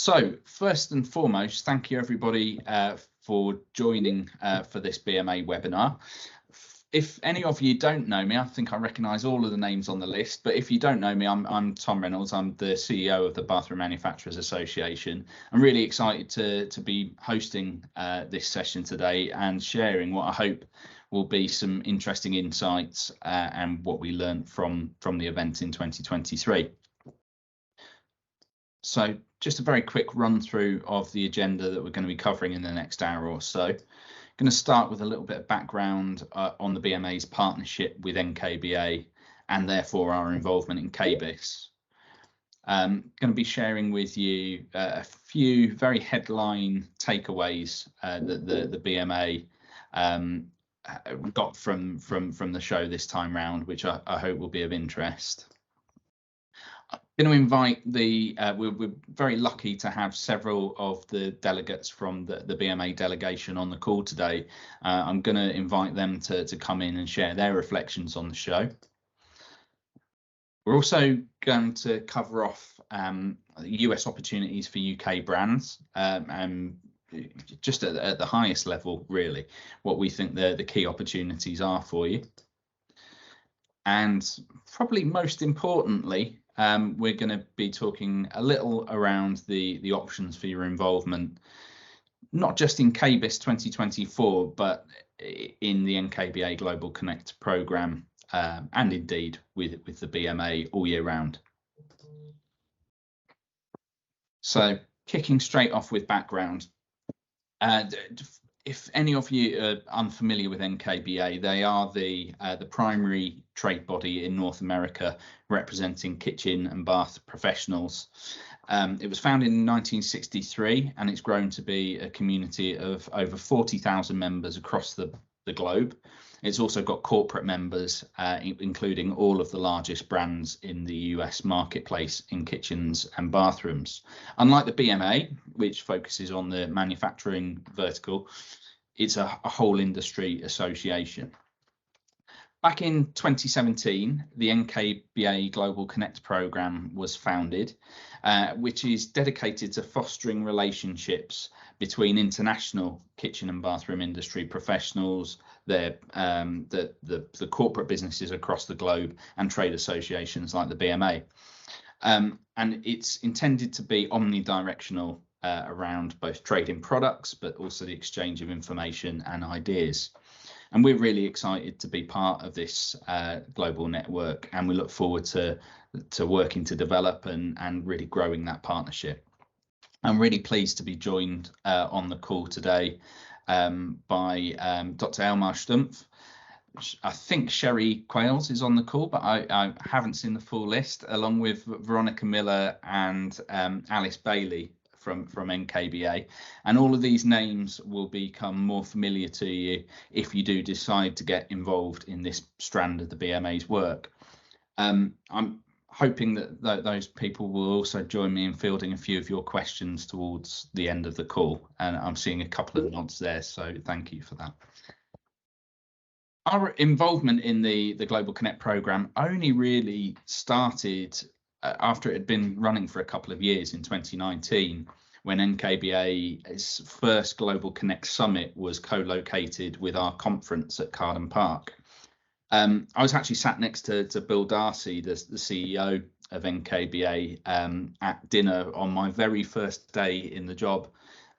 So first and foremost, thank you everybody for joining for this BMA webinar. If any of you don't know me, I think I recognise all of the names on the list, but if you don't know me, I'm Tom Reynolds. I'm the CEO of the Bathroom Manufacturers Association. I'm really excited to be hosting this session today and sharing what I hope will be some interesting insights and what we learned from the event in 2023. So just a very quick run through of the agenda that we're going to be covering in the next hour or so. I'm going to start with a little bit of background on the BMA's partnership with NKBA and therefore our involvement in KBIS. Going to be sharing with you a few very headline takeaways that the BMA got from the show this time round, which I hope will be of interest. I'm going to invite we're very lucky to have several of the delegates from the BMA delegation on the call today. I'm going to invite them to come in and share their reflections on the show. We're also going to cover off US opportunities for UK brands and just at the highest level, really, what we think the key opportunities are for you. And probably most importantly, we're going to be talking a little around the options for your involvement, not just in KBIS 2024, but in the NKBA Global Connect programme and indeed with the BMA all year round. So kicking straight off with background. If any of you are unfamiliar with NKBA, they are the primary trade body in North America representing kitchen and bath professionals. It was founded in 1963 and it's grown to be a community of over 40,000 members across the globe. It's also got corporate members, including all of the largest brands in the US marketplace in kitchens and bathrooms. Unlike the BMA, which focuses on the manufacturing vertical, it's a whole industry association. Back in 2017, the NKBA Global Connect programme was founded, which is dedicated to fostering relationships between international kitchen and bathroom industry professionals, the corporate businesses across the globe, and trade associations like the BMA. And it's intended to be omnidirectional around both trading products, but also the exchange of information and ideas. And we're really excited to be part of this global network, and we look forward to working to develop and really growing that partnership. I'm really pleased to be joined on the call today by Dr. Elmar Stumpf. I think Sherry Quails is on the call, but I haven't seen the full list, along with Veronica Miller and Alice Bailey from NKBA. And all of these names will become more familiar to you if you do decide to get involved in this strand of the BMA's work. I'm hoping that those people will also join me in fielding a few of your questions towards the end of the call, and I'm seeing a couple of nods there, so thank you for that. Our involvement in the Global Connect programme only really started after it had been running for a couple of years in 2019, when NKBA's first Global Connect Summit was co-located with our conference at Carden Park. I was actually sat next to Bill Darcy, the CEO of NKBA, at dinner on my very first day in the job,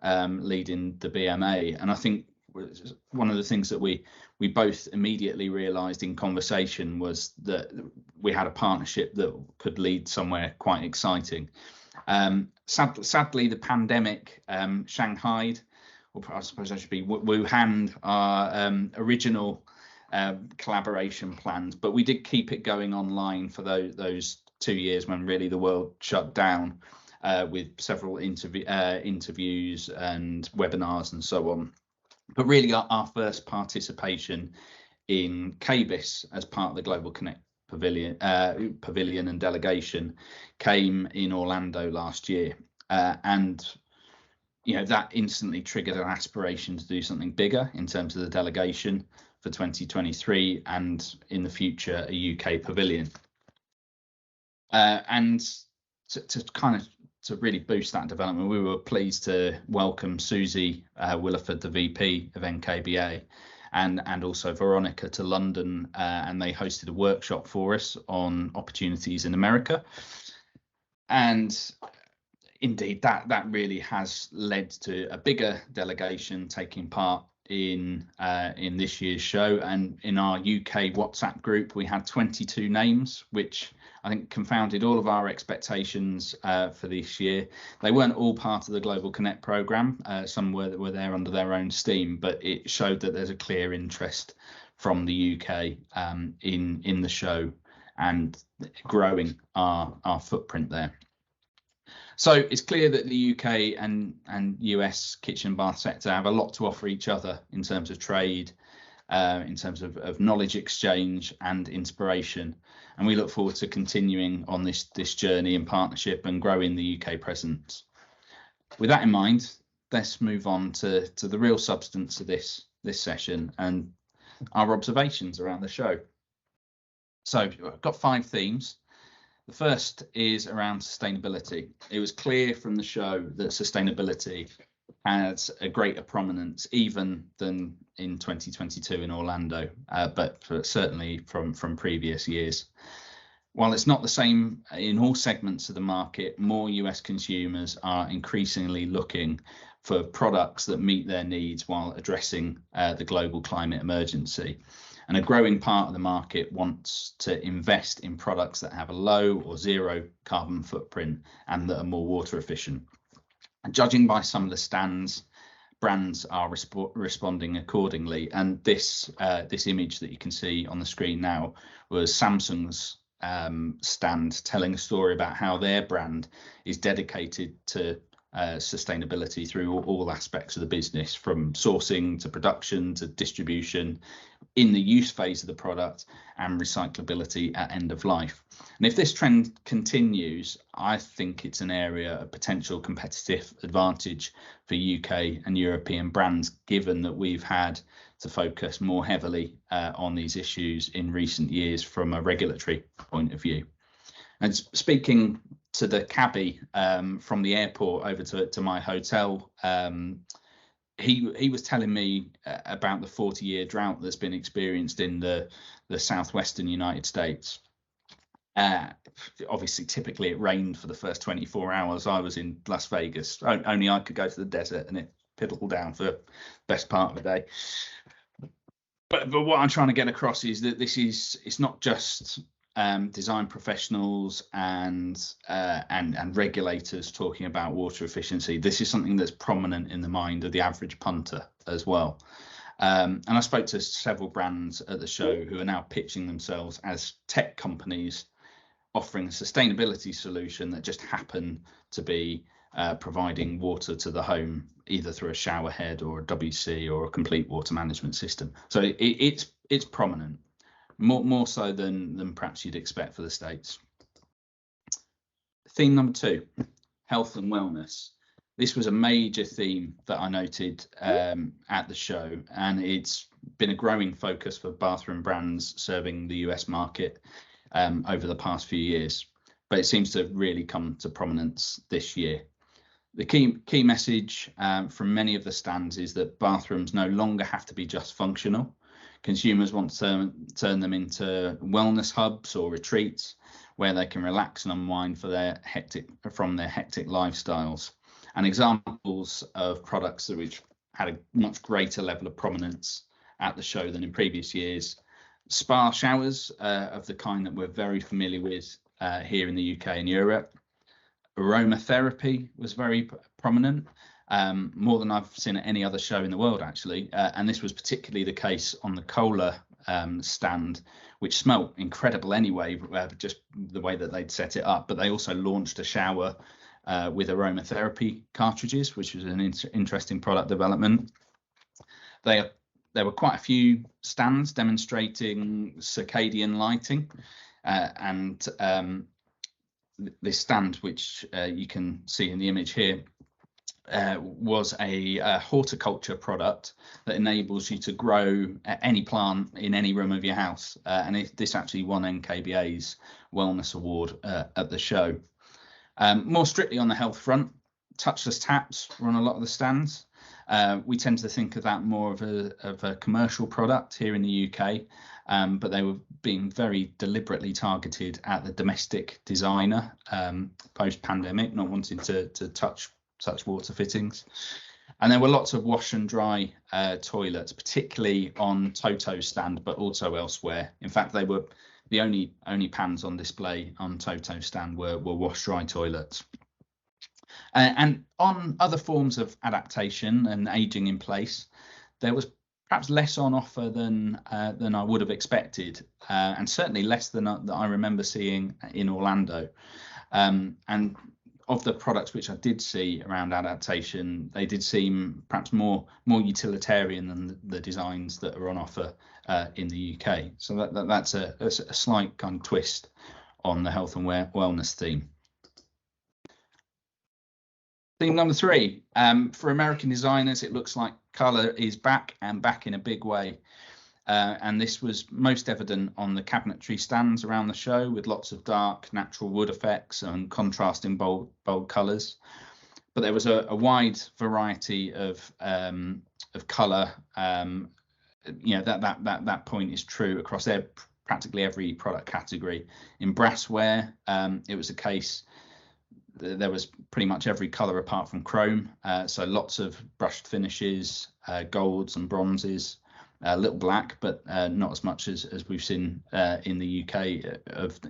leading the BMA. And I think one of the things that we both immediately realised in conversation was that we had a partnership that could lead somewhere quite exciting. Sadly, the pandemic shanghaied, or I suppose I should be Wuhan, our original collaboration plans, but we did keep it going online for those 2 years when really the world shut down, with several interviews and webinars and so on. But really our first participation in KBIS as part of the Global Connect Pavilion and delegation came in Orlando last year, and that instantly triggered an aspiration to do something bigger in terms of the delegation for 2023 and in the future a UK pavilion. And to kind of really boost that development, we were pleased to welcome Susie Williford, the VP of NKBA, and also Veronica to London, and they hosted a workshop for us on opportunities in America. And indeed, that really has led to a bigger delegation taking part in this year's show. And in our UK WhatsApp group, we had 22 names, which I think confounded all of our expectations for this year. They weren't all part of the Global Connect programme. Some were there under their own steam, but it showed that there's a clear interest from the UK in the show and growing our footprint there. So it's clear that the UK and US kitchen and bath sector have a lot to offer each other in terms of trade, in terms of knowledge exchange and inspiration. And we look forward to continuing on this journey in partnership and growing the UK presence. With that in mind, let's move on to the real substance of this session and our observations around the show. So I've got 5 themes. The first is around sustainability. It was clear from the show that sustainability has a greater prominence even than in 2022 in Orlando, but certainly from previous years. While it's not the same in all segments of the market, more US consumers are increasingly looking for products that meet their needs while addressing the global climate emergency. And a growing part of the market wants to invest in products that have a low or zero carbon footprint and that are more water efficient. And judging by some of the stands, brands are responding accordingly. And this image that you can see on the screen now was Samsung's stand telling a story about how their brand is dedicated to sustainability through all aspects of the business, from sourcing to production to distribution, in the use phase of the product, and recyclability at end of life. And if this trend continues, I think it's an area of potential competitive advantage for UK and European brands, given that we've had to focus more heavily on these issues in recent years from a regulatory point of view. And speaking to the cabbie from the airport over to my hotel, he was telling me about the 40-year drought that's been experienced in the southwestern United States. Obviously, typically it rained for the first 24 hours. I was in Las Vegas. Only I could go to the desert and it piddled down for the best part of the day. But what I'm trying to get across is that it's not just design professionals and regulators talking about water efficiency. This is something that's prominent in the mind of the average punter as well. And I spoke to several brands at the show who are now pitching themselves as tech companies offering a sustainability solution that just happen to be providing water to the home, either through a shower head or a WC or a complete water management system. So it's prominent. More so than perhaps you'd expect for the States. Theme number 2, health and wellness. This was a major theme that I noted at the show, and it's been a growing focus for bathroom brands serving the US market over the past few years, but it seems to have really come to prominence this year. The key message from many of the stands is that bathrooms no longer have to be just functional. Consumers want to turn them into wellness hubs or retreats where they can relax and unwind from their hectic lifestyles. And examples of products which had a much greater level of prominence at the show than in previous years: spa showers of the kind that we're very familiar with here in the UK and Europe. Aromatherapy was very prominent. More than I've seen at any other show in the world, actually. And this was particularly the case on the cola stand, which smelt incredible anyway, just the way that they'd set it up. But they also launched a shower with aromatherapy cartridges, which was an interesting product development. There were quite a few stands demonstrating circadian lighting, and this stand, which you can see in the image here, was a horticulture product that enables you to grow any plant in any room of your house. And this actually won NKBA's Wellness Award at the show. More strictly on the health front, touchless taps were on a lot of the stands. We tend to think of that more of a commercial product here in the UK, but they were being very deliberately targeted at the domestic designer post-pandemic, not wanting to touch water fittings. And there were lots of wash and dry toilets, particularly on Toto's stand, but also elsewhere. In fact, they were the only pans on display on Toto's stand were wash dry toilets. And on other forms of adaptation and aging in place, there was perhaps less on offer than I would have expected, and certainly less than I remember seeing in Orlando. And of the products which I did see around adaptation, they did seem perhaps more utilitarian than the designs that are on offer in the UK. So that's a slight kind of twist on the health and wellness theme. Theme number 3, for American designers, it looks like colour is back and back in a big way. And this was most evident on the cabinetry stands around the show, with lots of dark natural wood effects and contrasting bold colours. But there was a wide variety of colour. That point is true across practically every product category. In brassware, it was a case. There was pretty much every colour apart from chrome, so lots of brushed finishes, golds and bronzes, a little black, but not as much as we've seen in the UK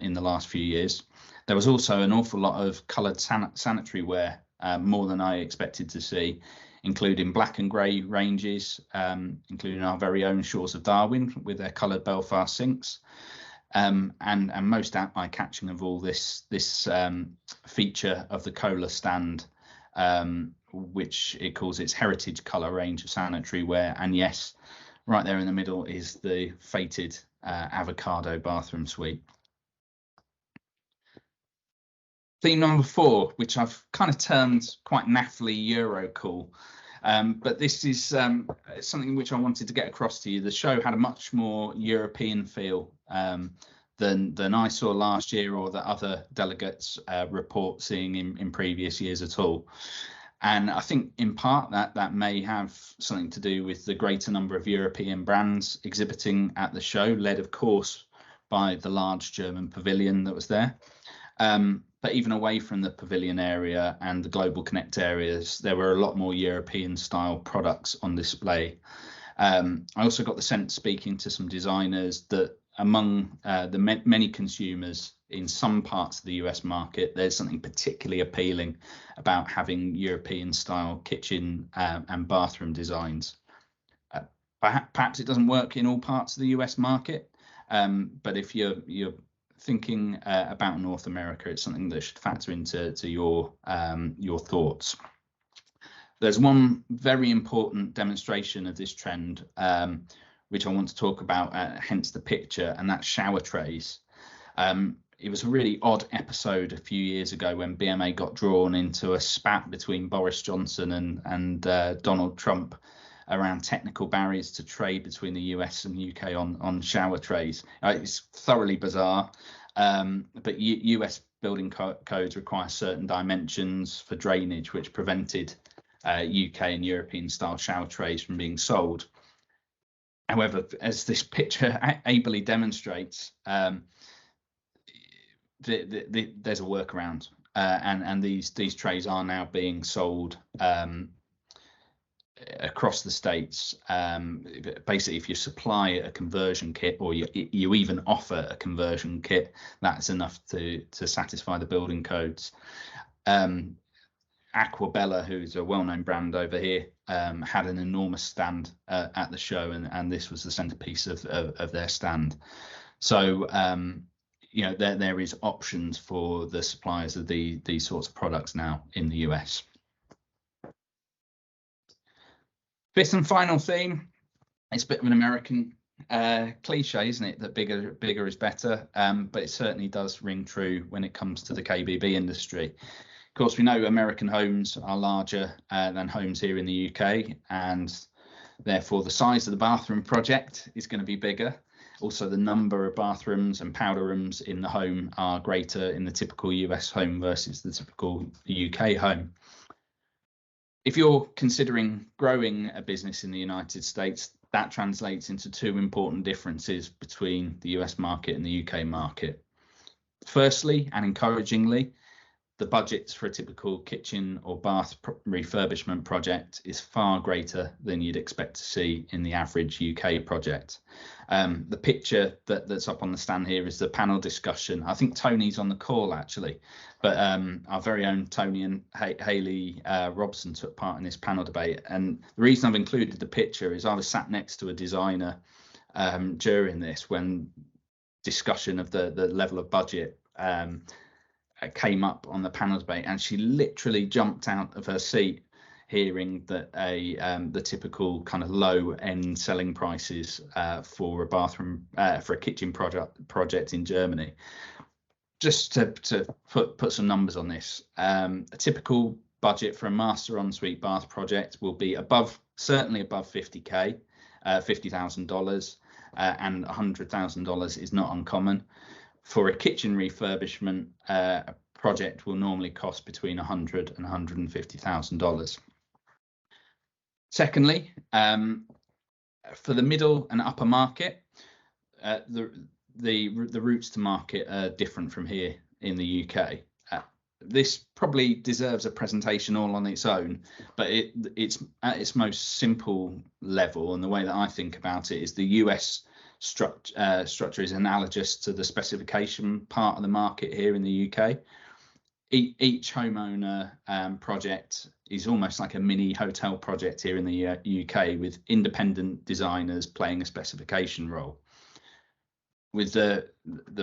in the last few years. There was also an awful lot of coloured sanitary wear, more than I expected to see, including black and grey ranges, including our very own Shores of Darwin with their coloured Belfast sinks. And most eye-catching of all, this feature of the Kohler stand, which it calls its heritage colour range of sanitary ware. And yes, right there in the middle is the fated avocado bathroom suite. Theme number 4, which I've kind of termed quite naffily EUROCOOL. But this is something which I wanted to get across to you. The show had a much more European feel than I saw last year, or that other delegates report seeing in previous years at all. And I think in part that may have something to do with the greater number of European brands exhibiting at the show, led of course by the large German pavilion that was there. But even away from the pavilion area and the Global Connect areas, there were a lot more European style products on display. I also got the sense, speaking to some designers, that among the many consumers in some parts of the US market, there's something particularly appealing about having European style kitchen and bathroom designs. Perhaps it doesn't work in all parts of the US market, but if you're thinking about North America, it's something that should factor into your thoughts. There's one very important demonstration of this trend, which I want to talk about, hence the picture, and that's shower trays. It was a really odd episode a few years ago when BMA got drawn into a spat between Boris Johnson and Donald Trump around technical barriers to trade between the US and UK on shower trays. It's thoroughly bizarre, but US building codes require certain dimensions for drainage, which prevented UK and European style shower trays from being sold. However, as this picture ably demonstrates, there's a workaround, and these trays are now being sold across the States. Basically, if you supply a conversion kit, or you even offer a conversion kit, that's enough to satisfy the building codes. Aquabella, who's a well-known brand over here, had an enormous stand at the show, and this was the centerpiece of their stand. So there is options for the suppliers of these sorts of products now in the US. Fifth and final theme, it's a bit of an American cliche, isn't it, that bigger is better, but it certainly does ring true when it comes to the KBB industry. Of course, we know American homes are larger than homes here in the UK, and therefore the size of the bathroom project is going to be bigger. Also, the number of bathrooms and powder rooms in the home are greater in the typical US home versus the typical UK home. If you're considering growing a business in the United States, that translates into two important differences between the US market and the UK market. Firstly, and encouragingly, the budgets for a typical kitchen or bath refurbishment project is far greater than you'd expect to see in the average UK project. The picture that's up on the stand here is the panel discussion. I think Tony's on the call actually, but our very own Tony and Hayley Robson took part in this panel debate. And the reason I've included the picture is I was sat next to a designer during this when discussion of the level of budget came up on the panel debate, and she literally jumped out of her seat hearing that the typical kind of low end selling prices for a bathroom for a kitchen project in Germany. Just to put some numbers on this, a typical budget for a master ensuite bath project will be certainly above $50,000, and $100,000 is not uncommon. For a kitchen refurbishment, a project will normally cost between $100,000 and $150,000. Secondly, for the middle and upper market, the routes to market are different from here in the UK. This probably deserves a presentation all on its own, but it's at its most simple level, and the way that I think about it is the US structure is analogous to the specification part of the market here in the UK. Each homeowner project is almost like a mini hotel project here in the UK, with independent designers playing a specification role, with the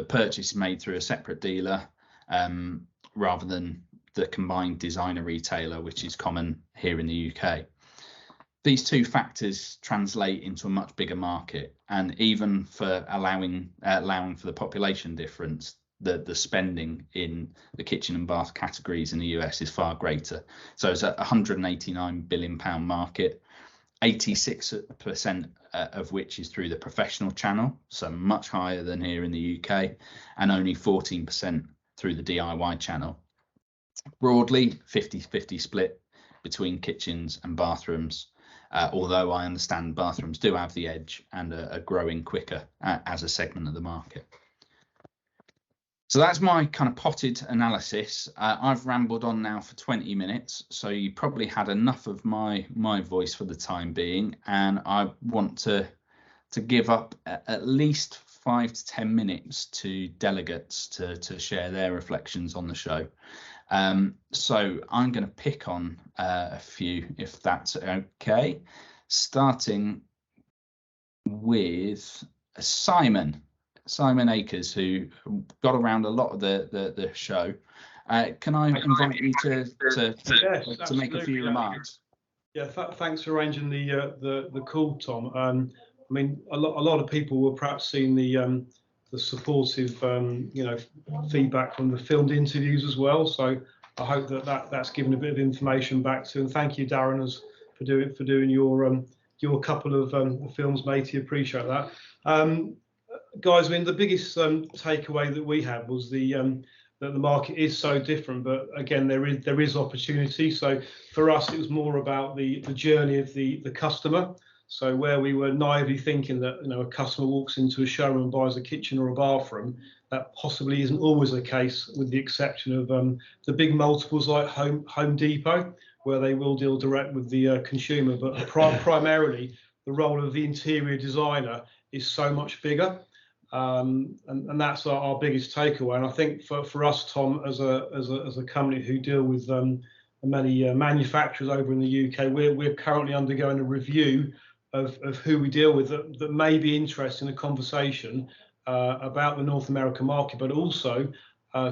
purchase made through a separate dealer rather than the combined designer retailer, which is common here in the UK. These two factors translate into a much bigger market, and even for allowing for the population difference, the spending in the kitchen and bath categories in the US is far greater. So it's a £189 billion market, 86% of which is through the professional channel, so much higher than here in the UK, and only 14% through the DIY channel. Broadly, 50-50 split between kitchens and bathrooms. Although I understand bathrooms do have the edge and are growing quicker as a segment of the market. So that's my kind of potted analysis. I've rambled on now for 20 minutes, so you probably had enough of my voice for the time being, and I want to give up at least 5 to 10 minutes to delegates to share their reflections on the show. So I'm going to pick on a few, if that's okay, starting with Simon Akers, who got around a lot of the show. Can I invite you to make a few remarks? Yeah, thanks for arranging the call, Tom. I mean, a lot of people will perhaps seen the supportive, feedback from the filmed interviews as well. So I hope that's given a bit of information back to. And thank you, Darren, for doing your couple of films, matey. Appreciate that. Guys, I mean, the biggest takeaway that we had was that the market is so different, but again, there is opportunity. So for us, it was more about the journey of the customer. So where we were naively thinking that a customer walks into a showroom and buys a kitchen or a bathroom, that possibly isn't always the case, with the exception of the big multiples like Home Depot, where they will deal direct with the consumer. But primarily, the role of the interior designer is so much bigger, and that's our biggest takeaway. And I think for us, Tom, as a company who deal with many manufacturers over in the UK, we're currently undergoing a review of who we deal with that may be interested in a conversation about the North American market, but also,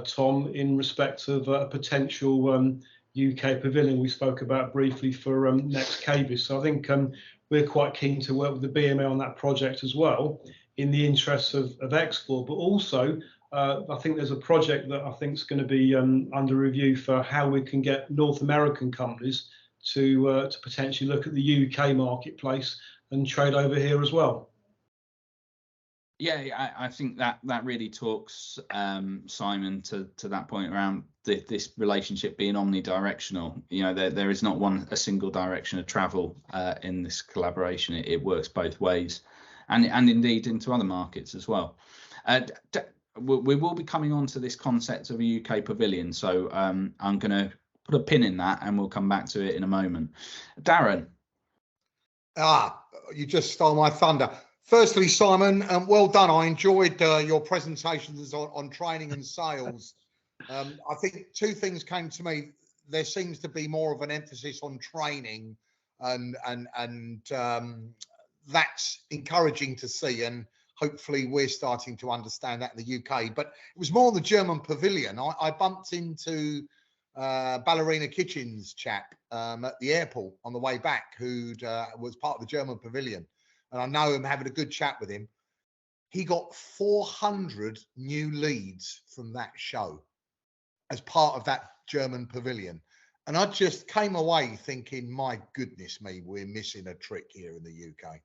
Tom, in respect of a potential UK pavilion we spoke about briefly for next KBIS. So I think we're quite keen to work with the BMA on that project as well, in the interests of export, but also I think there's a project that I think is going to be under review for how we can get North American companies to potentially look at the UK marketplace and trade over here as well. Yeah, I think that really talks, Simon, to that point around this relationship being omnidirectional. You know, there is not a single direction of travel in this collaboration. It works both ways, and indeed into other markets as well. We will be coming on to this concept of a UK pavilion, so I'm going to put a pin in that, and we'll come back to it in a moment. Darren. You just stole my thunder. Firstly, Simon, well done. I enjoyed your presentations on training and sales. I think two things came to me. There seems to be more of an emphasis on training, and that's encouraging to see. And hopefully, we're starting to understand that in the UK. But it was more the German pavilion. I bumped into Ballerina Kitchen's chap at the airport on the way back, who was part of the German pavilion. And I know him, having a good chat with him. He got 400 new leads from that show as part of that German pavilion. And I just came away thinking, my goodness me, we're missing a trick here in the UK.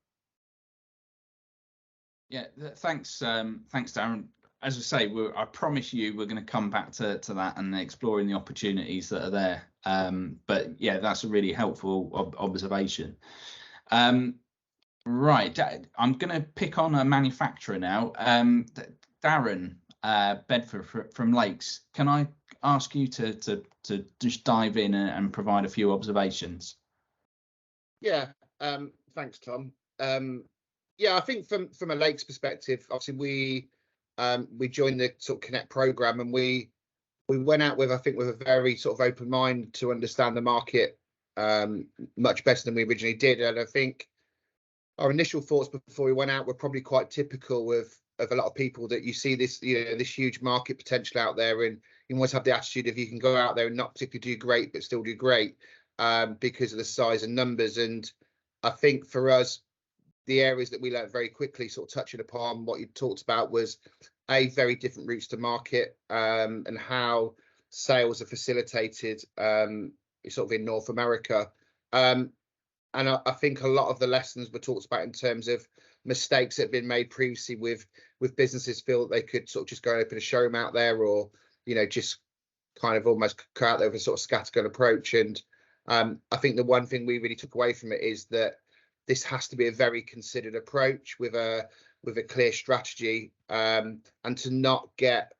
Yeah, thanks, Darren. As I say, I promise you we're going to come back to that and exploring the opportunities that are there. But yeah, that's a really helpful observation. Right, I'm going to pick on a manufacturer now. Darren Bedford from Lakes. Can I ask you to just dive in and provide a few observations? Yeah, thanks, Tom. Yeah, I think from a Lakes perspective, obviously we joined the sort of Connect program, and we went out with, I think, with a very sort of open mind to understand the market much better than we originally did. And I think our initial thoughts before we went out were probably quite typical of a lot of people, that you see this, this huge market potential out there, and you always have the attitude of you can go out there and not particularly do great, but still do great because of the size and numbers. And I think for us, the areas that we learned very quickly, sort of touching upon what you talked about, was very different routes to market and how sales are facilitated sort of in North America. And I think a lot of the lessons were talked about in terms of mistakes that have been made previously with businesses feel that they could sort of just go and open a showroom out there, or, just kind of almost go out there with a sort of scattergun approach. And I think the one thing we really took away from it is that this has to be a very considered approach with a clear strategy, and to not get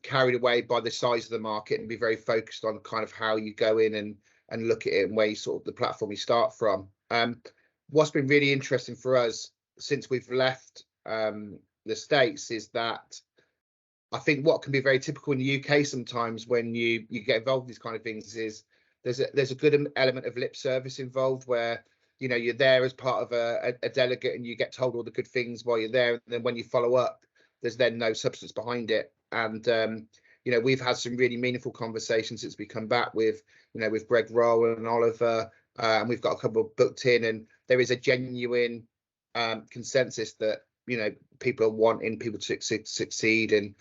carried away by the size of the market, and be very focused on kind of how you go in and look at it and where you sort of the platform you start from. What's been really interesting for us since we've left the States is that I think what can be very typical in the UK sometimes when you get involved in these kind of things is there's a good element of lip service involved, where you're there as part of a delegate and you get told all the good things while you're there, and then when you follow up, there's then no substance behind it. And we've had some really meaningful conversations since we come back with with Greg Roll and Oliver, and we've got a couple booked in, and there is a genuine consensus that people are wanting people to succeed and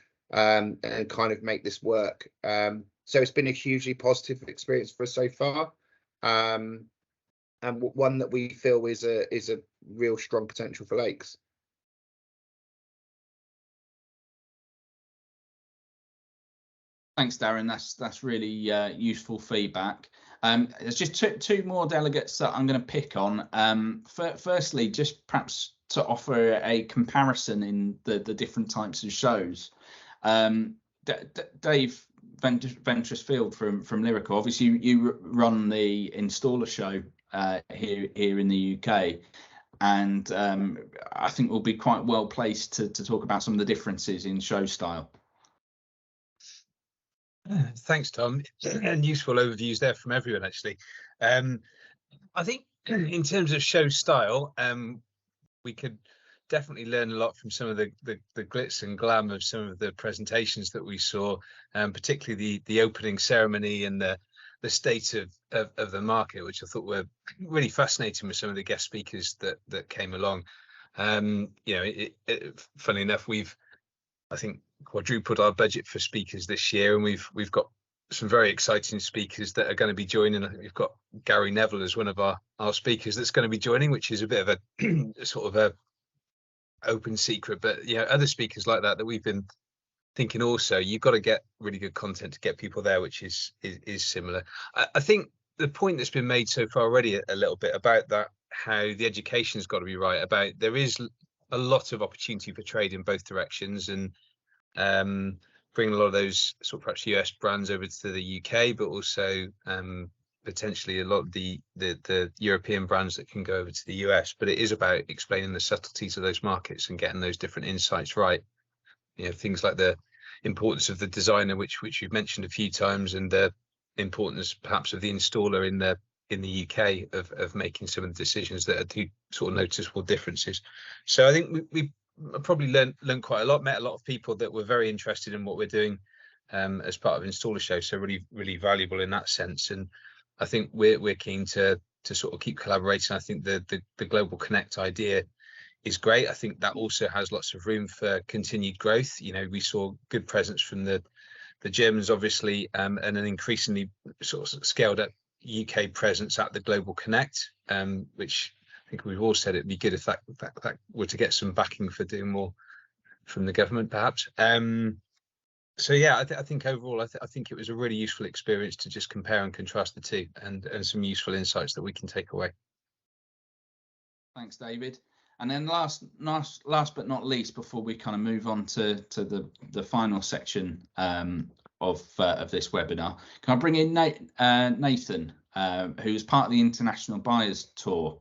kind of make this work. So it's been a hugely positive experience for us so far, and one that we feel is a real strong potential for Lakes. Thanks, Darren. That's really useful feedback. There's just two more delegates that I'm going to pick on. Firstly, just perhaps to offer a comparison in the different types of shows. Dave Ventressfield from Lyrical, obviously you run the installer show here in the UK, and I think we'll be quite well placed to talk about some of the differences in show style. Thanks, Tom, and useful overviews there from everyone, actually. I think in terms of show style, we could definitely learn a lot from some of the glitz and glam of some of the presentations that we saw, particularly the opening ceremony and the state of the market, which I thought were really fascinating with some of the guest speakers that came along. Funnily enough, we've, I think, quadrupled our budget for speakers this year, and we've got some very exciting speakers that are going to be joining. I think we've got Gary Neville as one of our speakers that's going to be joining, which is a bit of a sort of open secret, but other speakers like that we've been thinking also, you've got to get really good content to get people there, which is similar. I think the point that's been made so far already a little bit about that, how the education's got to be right, about there is a lot of opportunity for trade in both directions, and bring a lot of those sort of perhaps US brands over to the UK, but also potentially a lot of the European brands that can go over to the US. But it is about explaining the subtleties of those markets and getting those different insights right. Things like the importance of the designer, which you've mentioned a few times, and the importance perhaps of the installer in the UK of making some of the decisions that are two sort of noticeable differences. So I think we probably learned quite a lot, met a lot of people that were very interested in what we're doing as part of Installer Show. So really valuable in that sense. And I think we're keen to sort of keep collaborating. I think the Global Connect idea is great. I think that also has lots of room for continued growth. We saw good presence from the Germans, obviously, and an increasingly sort of scaled up UK presence at the Global Connect, which I think we've all said it'd be good if that were to get some backing for doing more from the government, perhaps. So yeah, I think overall, I think it was a really useful experience to just compare and contrast the two, and some useful insights that we can take away. Thanks, David. And then last but not least, before we kind of move on to the final section of this webinar, can I bring in Nathan, who's part of the International Buyers Tour?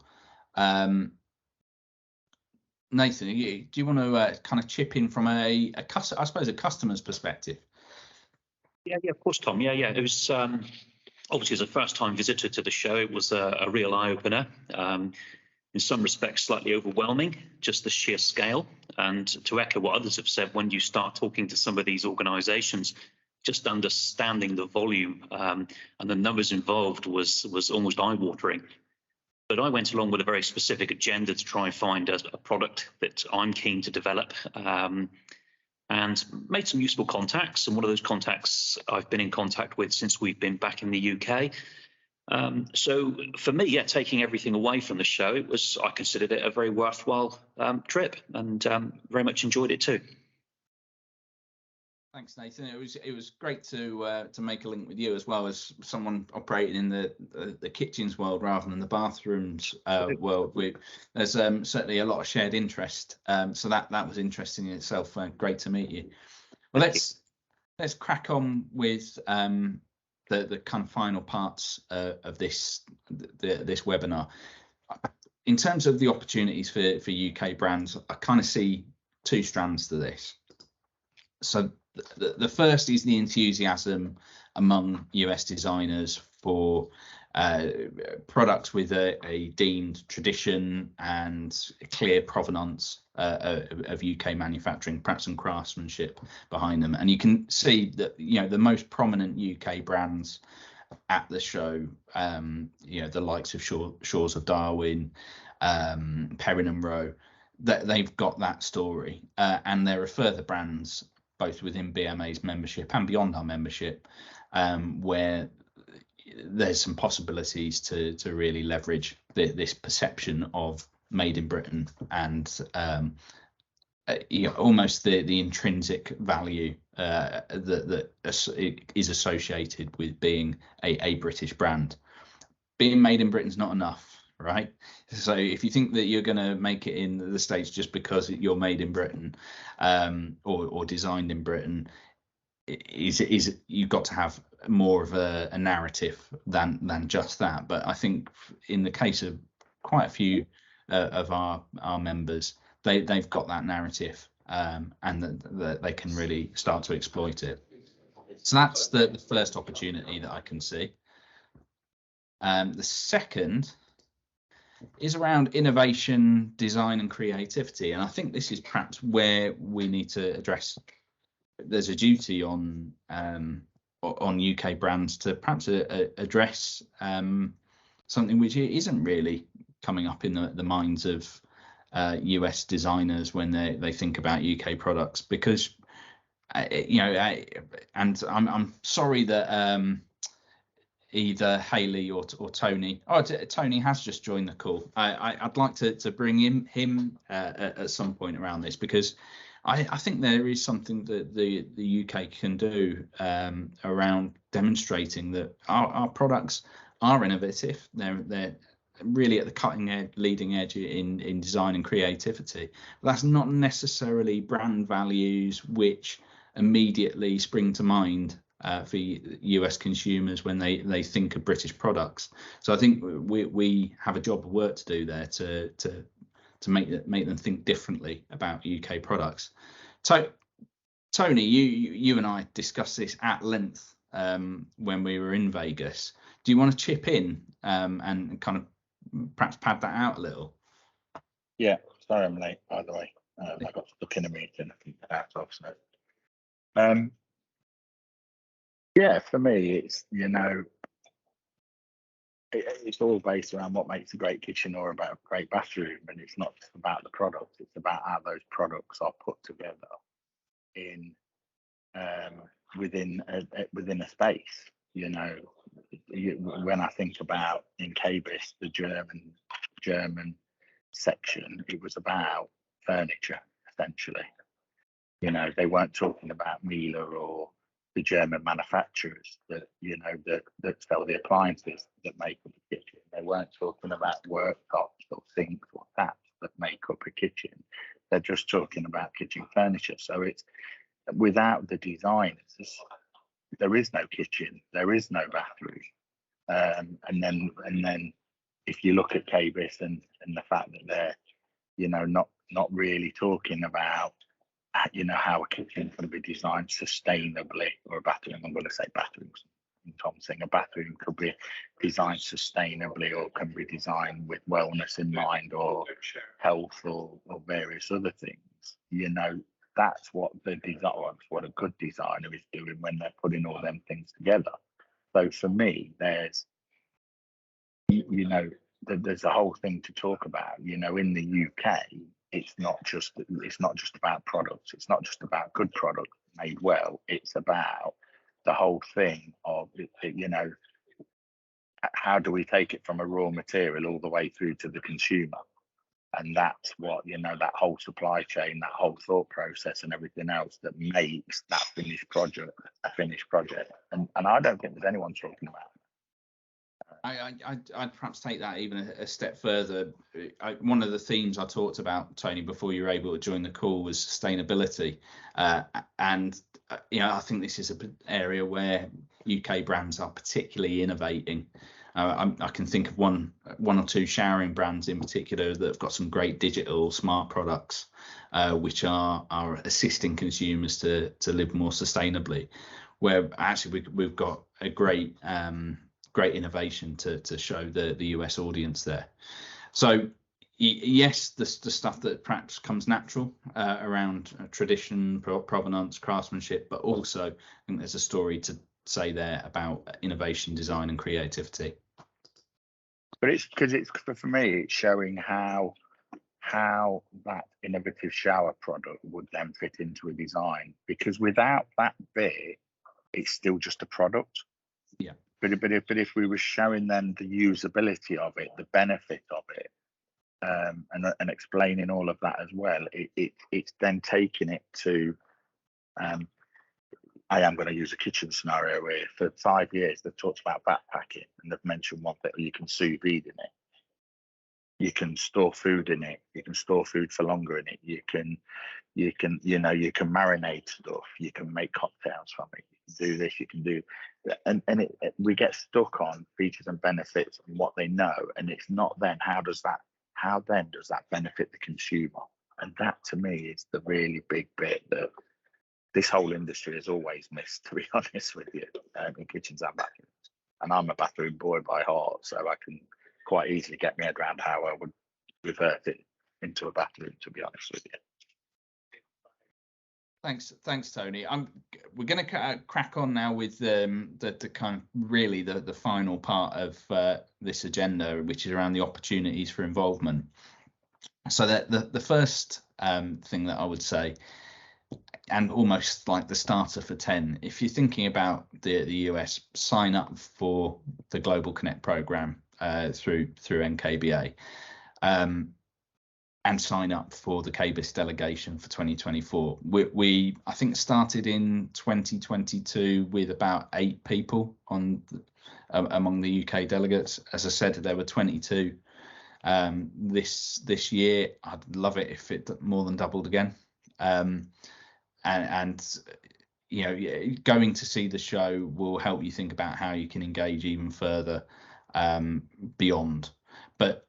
Nathan, do you want to kind of chip in from a customer's perspective? Yeah, of course, Tom. Yeah. It was obviously, as a first-time visitor to the show, it was a real eye-opener. In some respects, slightly overwhelming, just the sheer scale. And to echo what others have said, when you start talking to some of these organisations, just understanding the volume and the numbers involved was almost eye-watering. But I went along with a very specific agenda to try and find a product that I'm keen to develop, and made some useful contacts. And one of those contacts I've been in contact with since we've been back in the UK. So for me, taking everything away from the show, I considered it a very worthwhile trip, and very much enjoyed it too. Thanks, Nathan. It was great to make a link with you, as well as someone operating in the kitchens world rather than the bathrooms world. There's certainly a lot of shared interest, so that was interesting in itself. Great to meet you. Well, let's crack on with the kind of final parts of this webinar. In terms of the opportunities for UK brands, I kind of see two strands to this. So the first is the enthusiasm among US designers for products with a deemed tradition and a clear provenance of UK manufacturing, perhaps some craftsmanship behind them. And you can see that the most prominent UK brands at the show, the likes of Shores of Darwin, Perrin and Rowe, that they've got that story, and there are further brands both within BMA's membership and beyond our membership, where there's some possibilities to really leverage this perception of made in Britain and almost the intrinsic value that is associated with being a British brand. Being made in Britain is not enough, right? So if you think that you're going to make it in the States just because you're made in Britain, or designed in Britain, is you've got to have more of a narrative than just that. But I think in the case of quite a few of our members, they've got that narrative, and that they can really start to exploit it. So that's the first opportunity that I can see. The second is around innovation, design and creativity. And I think this is perhaps where we need to address, there's a duty on UK brands to perhaps address something which isn't really coming up in the minds of US designers when they think about UK products, because and I'm sorry that either Hayley or Tony. Oh, Tony has just joined the call. I'd like to bring him at some point around this, because I think there is something that the UK can do around demonstrating that our products are innovative. They're really at the cutting edge, leading edge in design and creativity. But that's not necessarily brand values which immediately spring to mind for US consumers when they think of British products. So I think we have a job of work to do there to make them think differently about UK products. So Tony, you and I discussed this at length when we were in Vegas. Do you want to chip in and kind of perhaps pad that out a little? Yeah, sorry I'm late, by the way. I got stuck in a meeting, I think, out of, so. Yeah, for me, it's, it's all based around what makes a great kitchen or about a great bathroom, and it's not just about the products, it's about how those products are put together in within a space. When I think about in KBIS, the German section, it was about furniture essentially. They weren't talking about Miele or the German manufacturers that sell the appliances that make up a kitchen. They weren't talking about worktops or sinks or taps that make up a kitchen. They're just talking about kitchen furniture. So it's without the designers, there is no kitchen, there is no bathroom. And then if you look at KBIS and the fact that they're not really talking about how a kitchen can be designed sustainably, or a bathroom, I'm going to say bathrooms. Tom's saying a bathroom could be designed sustainably or can be designed with wellness in mind or health or various other things. That's what what a good designer is doing when they're putting all them things together. So for me, there's a whole thing to talk about. In the UK, it's not just about products. It's not just about good products made well. It's about the whole thing of how do we take it from a raw material all the way through to the consumer, and that's what that whole supply chain, that whole thought process, and everything else that makes that finished project a finished project. And I don't think there's anyone talking about it. I'd perhaps take that even a step further. One of the themes I talked about, Tony, before you were able to join the call was sustainability. And I think this is an area where UK brands are particularly innovating. I can think of one or two showering brands in particular that have got some great digital smart products, which are assisting consumers to live more sustainably. Where actually we've got a great innovation to show the US audience there. So yes, the stuff that perhaps comes natural around tradition, provenance, craftsmanship, but also I think there's a story to say there about innovation, design, and creativity. But it's because for me, it's showing how that innovative shower product would then fit into a design, because without that bit, it's still just a product. Yeah. But if we were showing them the usability of it, the benefit of it, and explaining all of that as well, it's then taking it to. I am going to use a kitchen scenario where for 5 years they've talked about backpacking, and they've mentioned one thing: you can sous vide in it, you can store food in it, you can store food for longer in it, you can marinate stuff, you can make cocktails from it, you can do this, you can do, and we get stuck on features and benefits and what they know, and it's not then how then does that benefit the consumer? And that to me is the really big bit that this whole industry has always missed, to be honest with you, in kitchens and bathrooms. And I'm a bathroom boy by heart, so I can quite easily get my head around how I would revert it into a bathroom, to be honest with you. Thanks, Tony. We're going to crack on now with the kind of really the final part of this agenda, which is around the opportunities for involvement. So that the first thing that I would say and almost like the starter for 10. If you're thinking about the US, sign up for the Global Connect program through NKBA, and sign up for the KBIS delegation for 2024. We I think started in 2022 with about 8 people on among the UK delegates. As I said, there were 22 this year. I'd love it if it more than doubled again. And you know, going to see the show will help you think about how you can engage even further beyond. But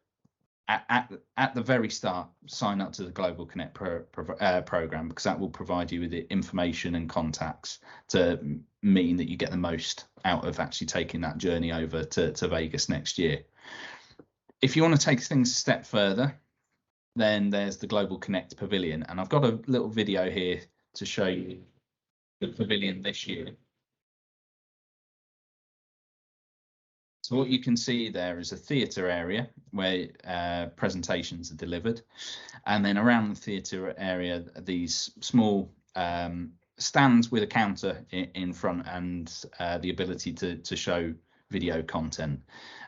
at the very start, sign up to the Global Connect program, because that will provide you with the information and contacts to mean that you get the most out of actually taking that journey over to Vegas next year. If you want to take things a step further, then there's the Global Connect Pavilion, and I've got a little video here to show you the pavilion this year. So what you can see there is a theatre area where presentations are delivered, and then around the theatre area, these small stands with a counter in front and the ability to show video content.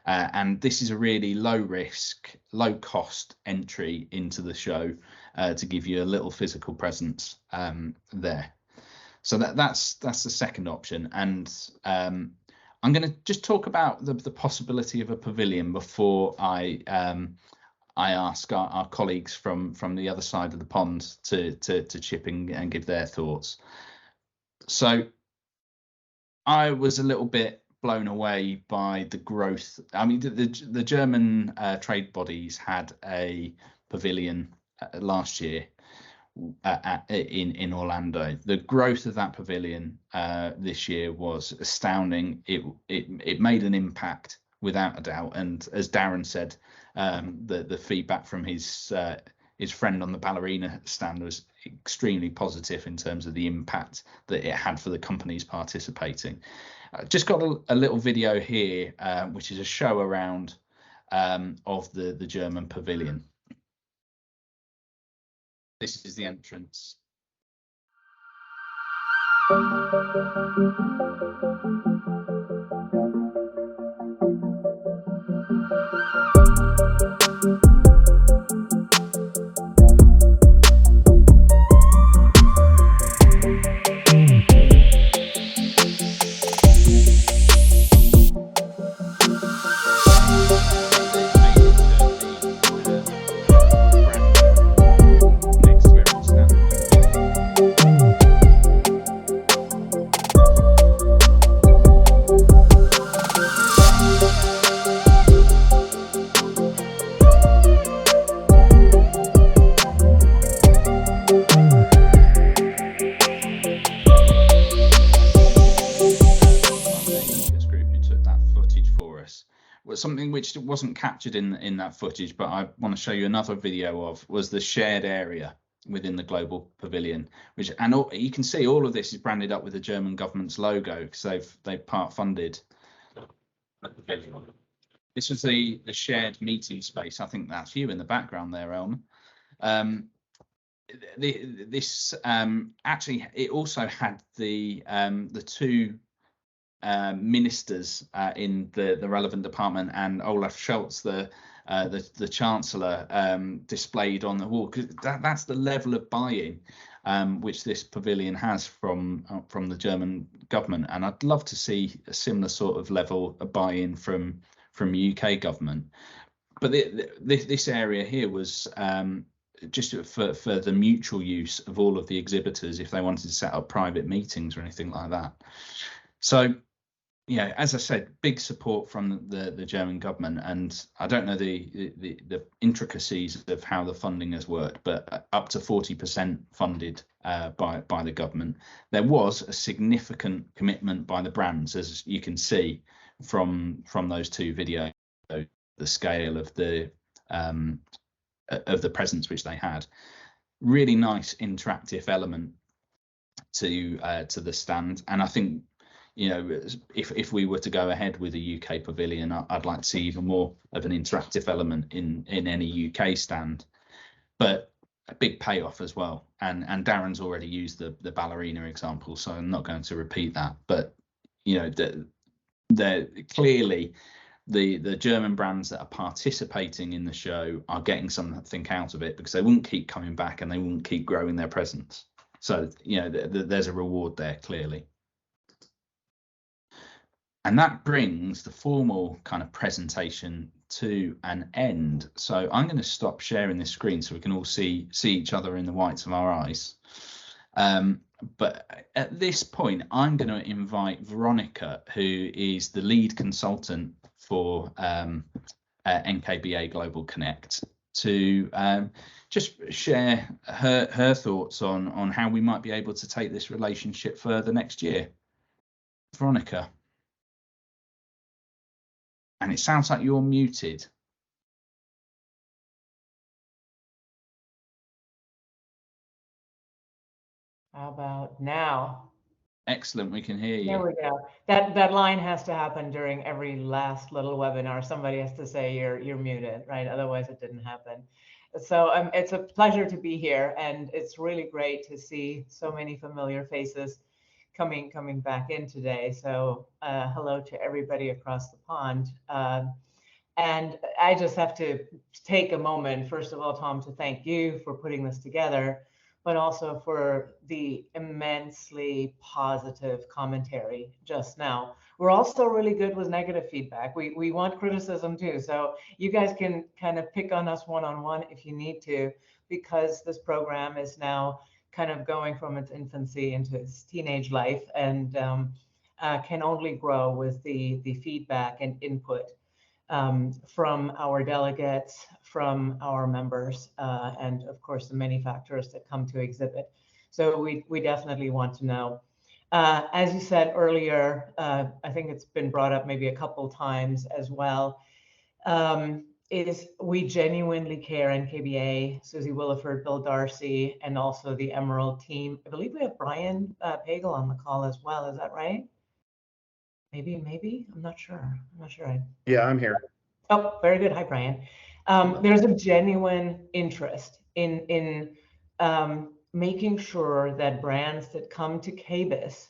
And this is a really low risk, low cost entry into the show to give you a little physical presence there. So that's the second option. And I'm going to just talk about the possibility of a pavilion before I ask our colleagues from the other side of the pond to chip in and give their thoughts. So I was a little bit blown away by the growth. I mean, the German trade bodies had a pavilion last year in Orlando. The growth of that pavilion this year was astounding. It made an impact without a doubt, and as Darren said, the feedback from his friend on the ballerina stand was extremely positive in terms of the impact that it had for the companies participating. Just got a little video here, which is a show around of the German pavilion. This is the entrance. Something which wasn't captured in that footage, but I want to show you another video of, was the shared area within the global pavilion, which, and you can see all of this is branded up with the German government's logo, because they've part funded. This was the shared meeting space. I think that's you in the background there, Elmer. This actually, it also had the two ministers in the relevant department, and Olaf Scholz, the Chancellor, displayed on the wall, because that's the level of buy-in which this pavilion has from the German government, and I'd love to see a similar sort of level of buy-in from UK government. But this area here was just for the mutual use of all of the exhibitors if they wanted to set up private meetings or anything like that. So yeah, as I said, big support from the German government, and I don't know the intricacies of how the funding has worked, but up to 40% funded by the government. There was a significant commitment by the brands, as you can see from those two videos, the scale of the presence which they had. Really nice interactive element to the stand, and I think, you know, if we were to go ahead with a UK pavilion, I'd like to see even more of an interactive element in any UK stand. But big payoff as well. And Darren's already used the ballerina example, so I'm not going to repeat that. But they're clearly the German brands that are participating in the show are getting something out of it, because they won't keep coming back and they won't keep growing their presence. So there's a reward there clearly. And that brings the formal kind of presentation to an end. So I'm going to stop sharing this screen so we can all see each other in the whites of our eyes. But at this point, I'm going to invite Veronica, who is the lead consultant for NKBA Global Connect, to just share her thoughts on how we might be able to take this relationship further next year. Veronica. And it sounds like you're muted. How about now? Excellent, we can hear you. There we go. That line has to happen during every last little webinar. Somebody has to say you're muted, right? Otherwise it didn't happen. So it's a pleasure to be here, and it's really great to see so many familiar faces coming back in today. So hello to everybody across the pond. And I just have to take a moment, first of all, Tom, to thank you for putting this together, but also for the immensely positive commentary just now. We're also really good with negative feedback. We want criticism too. So you guys can kind of pick on us one-on-one if you need to, because this program is now kind of going from its infancy into its teenage life, and can only grow with the feedback and input from our delegates, from our members, and of course the many factors that come to exhibit. So we definitely want to know. As you said earlier, I think it's been brought up maybe a couple times as well, is we genuinely care, NKBA, Susie Williford, Bill Darcy, and also the Emerald team. I believe we have Brian Pagel on the call as well. Is that right? Maybe, I'm not sure. Yeah, I'm here. Oh, very good. Hi, Brian. There's a genuine interest in making sure that brands that come to KBIS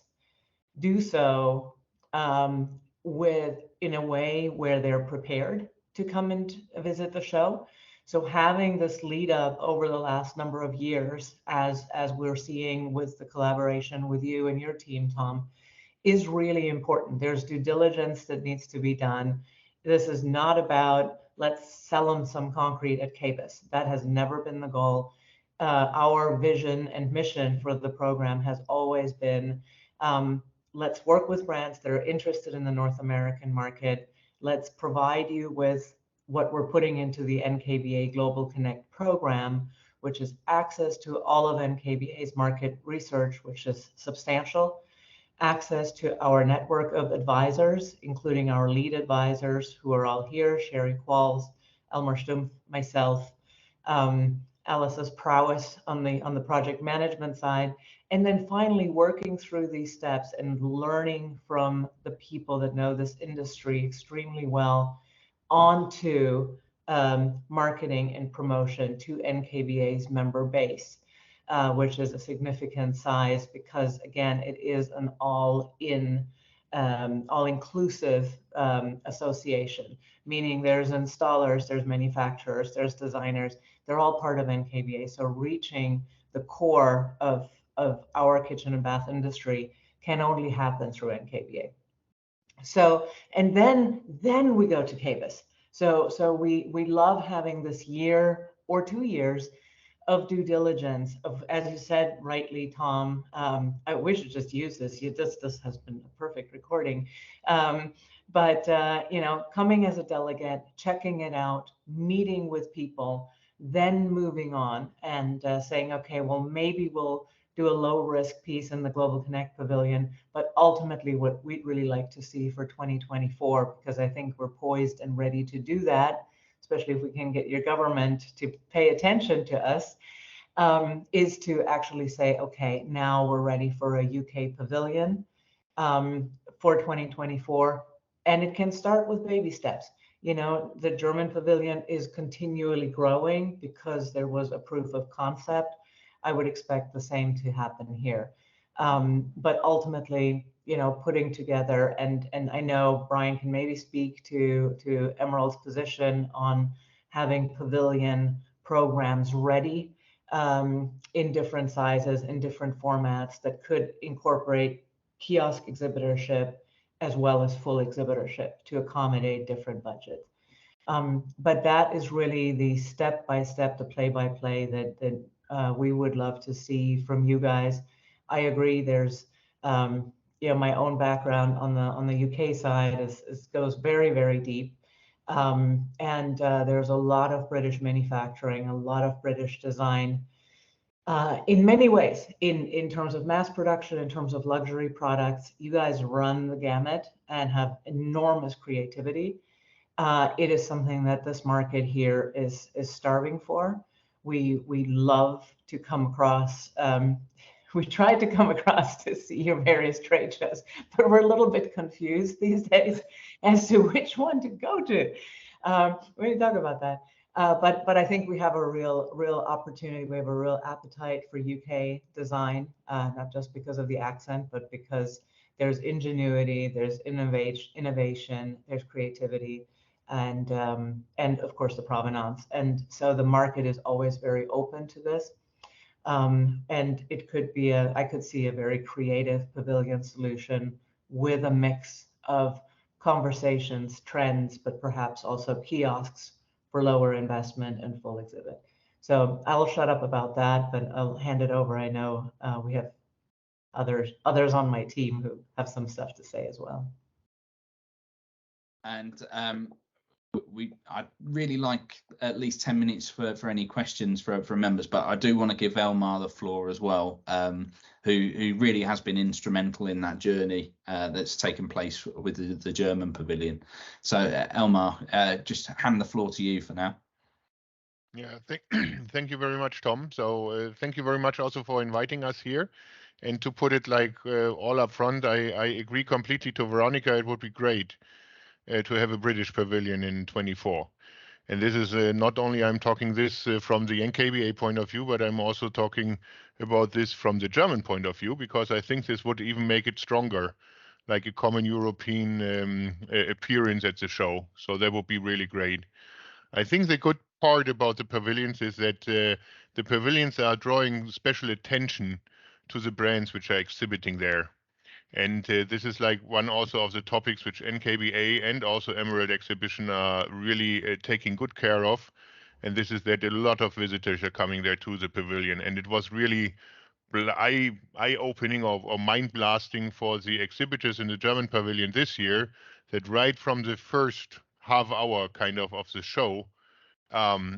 do so in a way where they're prepared to come and visit the show. So having this lead up over the last number of years, as we're seeing with the collaboration with you and your team, Tom, is really important. There's due diligence that needs to be done. This is not about let's sell them some concrete at KBIS. That has never been the goal. Our vision and mission for the program has always been, let's work with brands that are interested in the North American market. Let's provide you with what we're putting into the NKBA Global Connect program, which is access to all of NKBA's market research, which is substantial, access to our network of advisors, including our lead advisors who are all here, Sherry Qualls, Elmer Stumpf, myself, Alice's prowess on the project management side, and then finally working through these steps and learning from the people that know this industry extremely well onto marketing and promotion to NKBA's member base. Which is a significant size because, again, it is an all-inclusive association, meaning there's installers, there's manufacturers, there's designers. They're all part of NKBA. So reaching the core of our kitchen and bath industry can only happen through NKBA. So, and then we go to KBIS. So we love having this year or 2 years of due diligence, of, as you said rightly, Tom, we should just use this. This has been a perfect recording. But coming as a delegate, checking it out, meeting with people, then moving on and saying, okay, well, maybe we'll do a low risk piece in the Global Connect Pavilion, but ultimately what we'd really like to see for 2024, because I think we're poised and ready to do that, especially if we can get your government to pay attention to us, is to actually say, okay, now we're ready for a UK pavilion for 2024. And it can start with baby steps. You know, the German pavilion is continually growing because there was a proof of concept. I would expect the same to happen here. But ultimately, you know, putting together, and I know Brian can maybe speak to Emerald's position on having pavilion programs ready in different sizes, in different formats that could incorporate kiosk exhibitorship as well as full exhibitorship to accommodate different budgets. But that is really the step-by-step, the play-by-play that we would love to see from you guys. I agree. There's, you know, my own background on the UK side goes very, very deep, and there's a lot of British manufacturing, a lot of British design. In many ways, in terms of mass production, in terms of luxury products, you guys run the gamut and have enormous creativity. It is something that this market here is starving for. We love to come across. We tried to come across to see your various trade shows, but we're a little bit confused these days as to which one to go to. We're going to talk about that. But I think we have a real opportunity. We have a real appetite for UK design, not just because of the accent, but because there's ingenuity, there's innovation, there's creativity, and of course the provenance. And so the market is always very open to this. And it could be I could see a very creative pavilion solution with a mix of conversations, trends, but perhaps also kiosks for lower investment and full exhibit. So I'll shut up about that, but I'll hand it over. I know we have others on my team who have some stuff to say as well. And I'd really like at least 10 minutes for any questions for members, but I do want to give Elmar the floor as well, who really has been instrumental in that journey that's taken place with the German pavilion. So Elmar, just hand the floor to you for now. Yeah, thank you very much, Tom. So thank you very much also for inviting us here. And to put it like all up front, I agree completely to Veronica. It would be great to have a British pavilion in 24. And this is not only I'm talking this from the NKBA point of view, but I'm also talking about this from the German point of view, because I think this would even make it stronger, like a common European appearance at the show. So that would be really great. I think the good part about the pavilions is that the pavilions are drawing special attention to the brands which are exhibiting there. And this is like one also of the topics which NKBA and also Emerald Exhibition are really taking good care of. And this is that a lot of visitors are coming there to the pavilion. And it was really eye-opening or mind-blasting for the exhibitors in the German pavilion this year, that right from the first half hour kind of the show,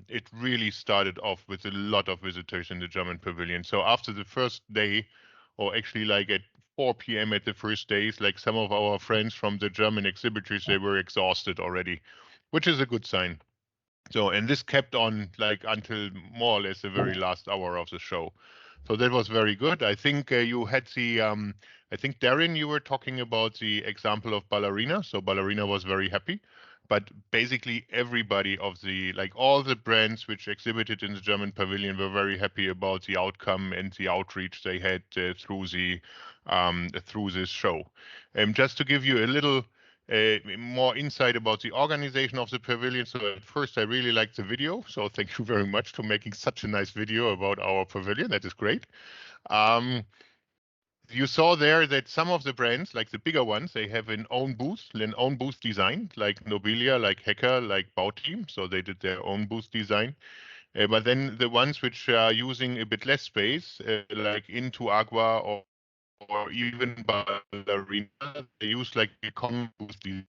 it really started off with a lot of visitors in the German pavilion. So after the first day, or actually like at 4 p.m. at the first days, like some of our friends from the German exhibitors, they were exhausted already, which is a good sign. So, and this kept on like until more or less the very last hour of the show. So that was very good. I think you had the, I think Darren, you were talking about the example of Ballerina. So Ballerina was very happy. But basically everybody of the, like all the brands which exhibited in the German pavilion were very happy about the outcome and the outreach they had through this show. Just to give you a little more insight about the organization of the pavilion. So at first I really liked the video. So thank you very much for making such a nice video about our pavilion. That is great. You saw there that some of the brands, like the bigger ones, they have an own booth design, like Nobilia, like Hecker, like Bauteam. So they did their own booth design. But then the ones which are using a bit less space, like Into Agua or even Ballerina, they use like a common booth design.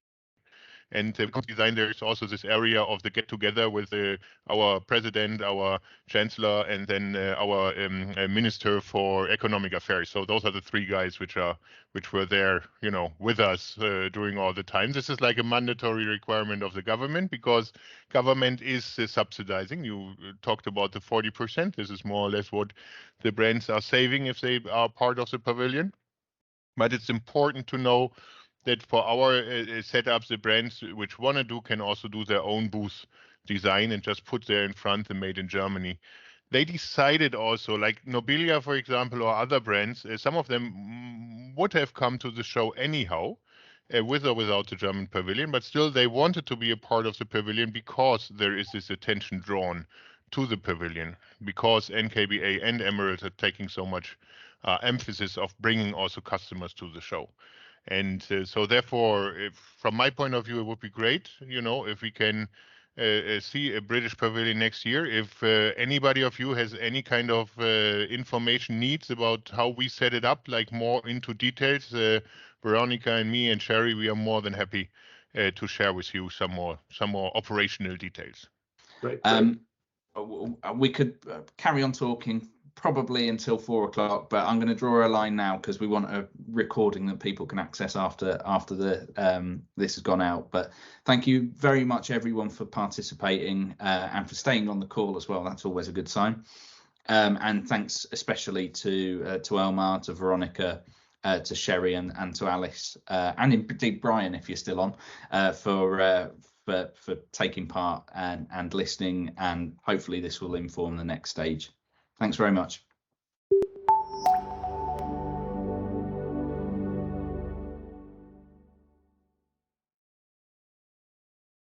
And design, there is also this area of the get together with our president, our chancellor, and then our minister for economic affairs. So those are the three guys which were there, you know, with us during all the time. This is like a mandatory requirement of the government, because government is subsidizing. You talked about the 40%. This is more or less what the brands are saving if they are part of the pavilion. But it's important to know that for our setups, the brands which want to do can also do their own booth design and just put there in front the made in Germany. They decided also, like Nobilia, for example, or other brands, some of them would have come to the show anyhow, with or without the German pavilion, but still they wanted to be a part of the pavilion because there is this attention drawn to the pavilion, because NKBA and Emerald are taking so much emphasis of bringing also customers to the show. And so therefore, from my point of view, it would be great, if we can see a British pavilion next year. If anybody of you has any kind of information needs about how we set it up, like more into details, Veronica and me and Sherry, we are more than happy to share with you some more operational details. Great. We could carry on talking probably until 4 o'clock, but I'm going to draw a line now because we want a recording that people can access after this has gone out. But thank you very much everyone for participating and for staying on the call as well. That's always a good sign. And thanks especially to Elmar, to Veronica, to Sherry and to Alice, and indeed Brian, if you're still on, for taking part and listening, and hopefully this will inform the next stage. Thanks very much.